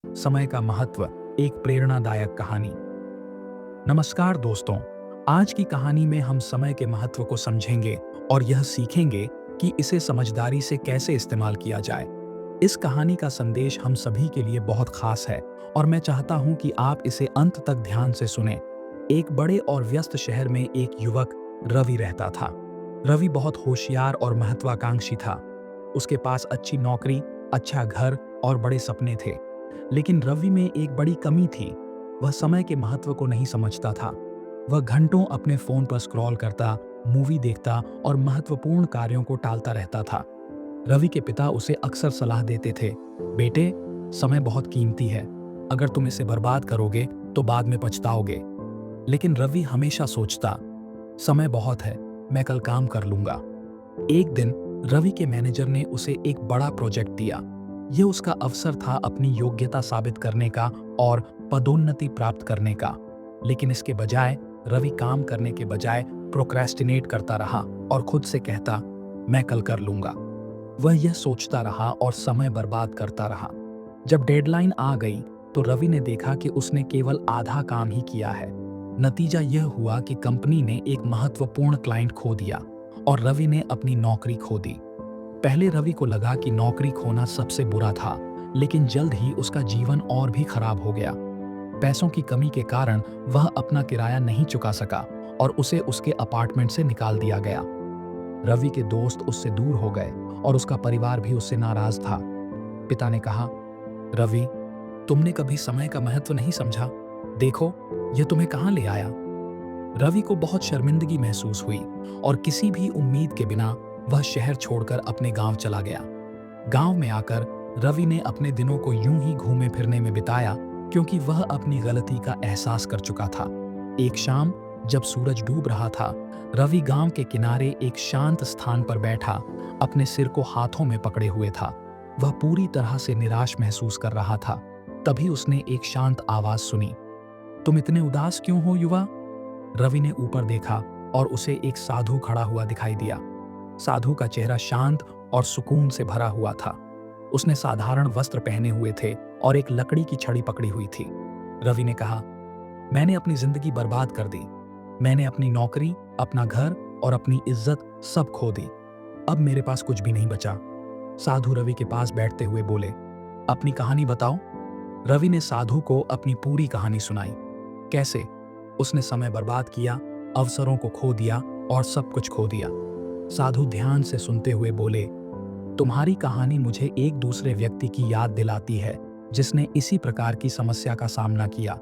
समय का महत्व, एक प्रेरणादायक कहानी। नमस्कार दोस्तों, आज की कहानी में हम समय के महत्व को समझेंगे और यह सीखेंगे कि इसे समझदारी से कैसे इस्तेमाल किया जाए। इस कहानी का संदेश हम सभी के लिए बहुत खास है और मैं चाहता हूं कि आप इसे अंत तक ध्यान से सुनें। एक बड़े और व्यस्त शहर में एक युवक रवि रहता था। रवि बहुत होशियार और महत्वाकांक्षी था। उसके पास अच्छी नौकरी, अच्छा घर और बड़े सपने थे। लेकिन रवि में एक बड़ी कमी थी। वह समय के महत्व को नहीं समझता था। वह घंटों अपने फोन पर स्क्रॉल करता, मूवी देखता और महत्वपूर्ण कार्यों को टालता रहता था। रवि के पिता उसे अक्सर सलाह देते थे, बेटे, समय बहुत कीमती है। अगर तुम इसे बर्बाद करोगे तो बाद में पछताओगे। लेकिन रवि हमेशा सोचता, समय बहुत है, मैं कल काम कर लूंगा। एक दिन रवि के मैनेजर ने उसे एक बड़ा प्रोजेक्ट दिया। यह उसका अवसर था अपनी योग्यता साबित करने का और पदोन्नति प्राप्त करने का। लेकिन इसके बजाय रवि काम करने के बजाय प्रोक्रेस्टिनेट करता रहा और खुद से कहता, मैं कल कर लूंगा। वह यह सोचता रहा और समय बर्बाद करता रहा। जब डेडलाइन आ गई तो रवि ने देखा कि उसने केवल आधा काम ही किया है। नतीजा यह हुआ कि कंपनी ने एक महत्वपूर्ण क्लाइंट खो दिया और रवि ने अपनी नौकरी खो दी। पहले रवि को लगा कि नौकरी खोना सबसे बुरा था, लेकिन जल्द ही उसका जीवन और भी खराब हो गया। पैसों की कमी के कारण वह अपना किराया नहीं चुका सका और उसे उसके अपार्टमेंट से निकाल दिया गया। रवि के दोस्त उससे दूर हो गए और उसका परिवार भी उससे नाराज था। पिता ने कहा, रवि, तुमने कभी समय का महत्व नहीं समझा। देखो, यह तुम्हें कहां ले आया। रवि को बहुत शर्मिंदगी महसूस हुई और किसी भी उम्मीद के बिना वह शहर छोड़कर अपने गांव चला गया। गांव में आकर रवि ने अपने दिनों को यूं ही घूमे फिरने में बिताया, क्योंकि वह अपनी गलती का एहसास कर चुका था। एक शाम जब सूरज डूब रहा था, रवि गांव के किनारे एक शांत स्थान पर बैठा अपने सिर को हाथों में पकड़े हुए था। वह पूरी तरह से निराश महसूस कर रहा था। तभी उसने एक शांत आवाज सुनी, तुम इतने उदास क्यों हो युवा। रवि ने ऊपर देखा और उसे एक साधु खड़ा हुआ दिखाई दिया। साधु का चेहरा शांत और सुकून से भरा हुआ था। उसने साधारण वस्त्र पहने हुए थे और एक लकड़ी की छड़ी पकड़ी हुई थी। रवि ने कहा, मैंने अपनी जिंदगी बर्बाद कर दी। मैंने अपनी नौकरी, अपना घर और अपनी इज्जत सब खो दी। अब मेरे पास कुछ भी नहीं बचा। साधु रवि के पास बैठते हुए बोले, अपनी कहानी बताओ। रवि ने साधु को अपनी पूरी कहानी सुनाई। कैसे उसने समय बर्बाद किया, अवसरों को खो दिया और सब कुछ खो दिया। साधु ध्यान से सुनते हुए बोले, तुम्हारी कहानी मुझे एक दूसरे व्यक्ति की याद दिलाती है जिसने इसी प्रकार की समस्या का सामना किया।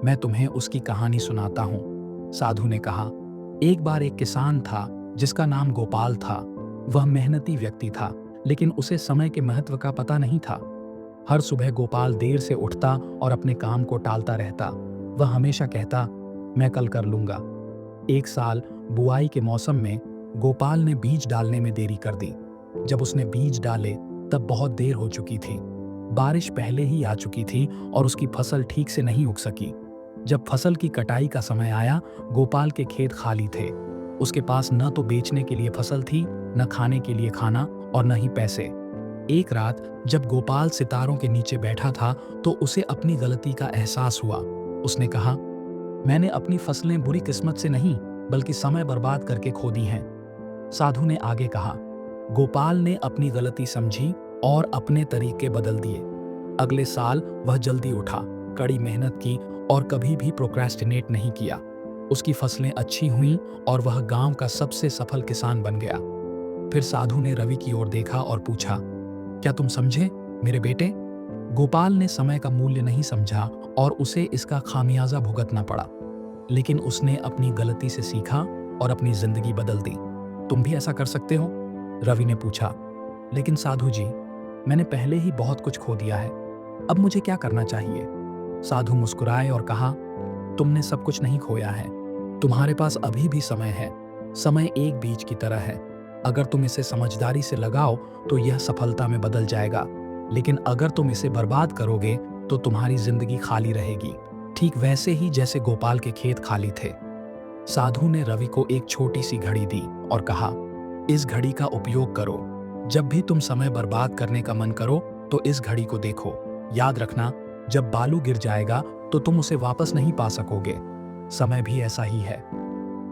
मैं तुम्हें उसकी कहानी सुनाता हूँ। साधु ने कहा, एक बार एक किसान था जिसका नाम गोपाल था। वह मेहनती व्यक्ति था, लेकिन उसे समय के महत्व का पता नहीं था। हर सुबह गोपाल देर से उठता और अपने काम को टालता रहता। वह हमेशा कहता, मैं कल कर लूंगा। एक साल बुआई के मौसम में गोपाल ने बीज डालने में देरी कर दी। जब उसने बीज डाले तब बहुत देर हो चुकी थी। बारिश पहले ही आ चुकी थी और उसकी फसल ठीक से नहीं उग सकी। जब फसल की कटाई का समय आया, गोपाल के खेत खाली थे। उसके पास न तो बेचने के लिए फसल थी, न खाने के लिए खाना और न ही पैसे। एक रात जब गोपाल सितारों के नीचे बैठा था तो उसे अपनी गलती का एहसास हुआ। उसने कहा, मैंने अपनी फसलें बुरी किस्मत से नहीं बल्कि समय बर्बाद करके खो दी हैं। साधु ने आगे कहा, गोपाल ने अपनी गलती समझी और अपने तरीके बदल दिए। अगले साल वह जल्दी उठा, कड़ी मेहनत की और कभी भी प्रोक्रेस्टिनेट नहीं किया। उसकी फसलें अच्छी हुईं और वह गांव का सबसे सफल किसान बन गया। फिर साधु ने रवि की ओर देखा और पूछा, क्या तुम समझे मेरे बेटे। गोपाल ने समय का मूल्य नहीं समझा और उसे इसका खामियाजा भुगतना पड़ा। लेकिन उसने अपनी गलती से सीखा और अपनी जिंदगी बदल दी। तुम भी ऐसा कर सकते हो? रवि ने पूछा। लेकिन साधु जी, मैंने पहले ही बहुत कुछ खो दिया है। अब मुझे क्या करना चाहिए? साधु मुस्कुराए और कहा, तुमने सब कुछ नहीं खोया है। तुम्हारे पास अभी भी समय है। समय एक बीज की तरह है। अगर तुम इसे समझदारी से लगाओ तो यह सफलता में बदल जाएगा। लेकिन अगर तुम इसे बर्बाद करोगे तो तुम्हारी जिंदगी खाली रहेगी, ठीक वैसे ही जैसे गोपाल के खेत खाली थे। साधु ने रवि को एक छोटी सी घड़ी दी और कहा, इस घड़ी का उपयोग करो। जब भी तुम समय बर्बाद करने का मन करो तो इस घड़ी को देखो। याद रखना, जब बालू गिर जाएगा तो तुम उसे वापस नहीं पा सकोगे। समय भी ऐसा ही है।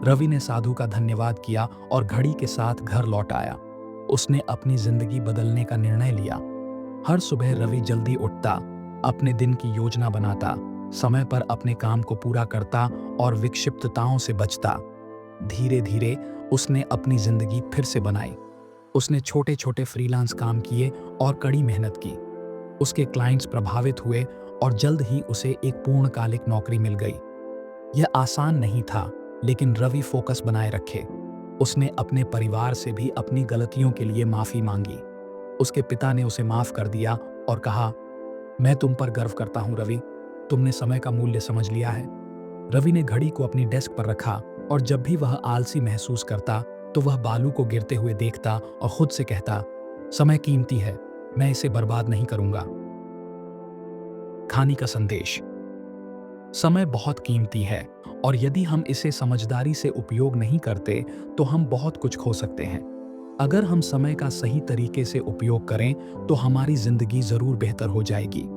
रवि ने साधु का धन्यवाद किया और घड़ी के साथ घर लौट आया। उसने अपनी जिंदगी बदलने का निर्णय लिया। हर सुबह रवि जल्दी उठता, अपने दिन की योजना बनाता, समय पर अपने काम को पूरा करता और विक्षिप्तताओं से बचता। धीरे धीरे उसने अपनी जिंदगी फिर से बनाई। उसने छोटे छोटे फ्रीलांस काम किए और कड़ी मेहनत की। उसके क्लाइंट्स प्रभावित हुए और जल्द ही उसे एक पूर्णकालिक नौकरी मिल गई। यह आसान नहीं था, लेकिन रवि फोकस बनाए रखे। उसने अपने परिवार से भी अपनी गलतियों के लिए माफी मांगी। उसके पिता ने उसे माफ कर दिया और कहा, मैं तुम पर गर्व करता हूं रवि, तुमने समय का मूल्य समझ लिया है। रवि ने घड़ी को अपनी डेस्क पर रखा और जब भी वह आलसी महसूस करता तो वह बालू को गिरते हुए देखता और खुद से कहता, समय कीमती है, मैं इसे बर्बाद नहीं करूंगा। कहानी का संदेश: समय बहुत कीमती है और यदि हम इसे समझदारी से उपयोग नहीं करते तो हम बहुत कुछ खो सकते हैं। अगर हम समय का सही तरीके से उपयोग करें तो हमारी जिंदगी जरूर बेहतर हो जाएगी।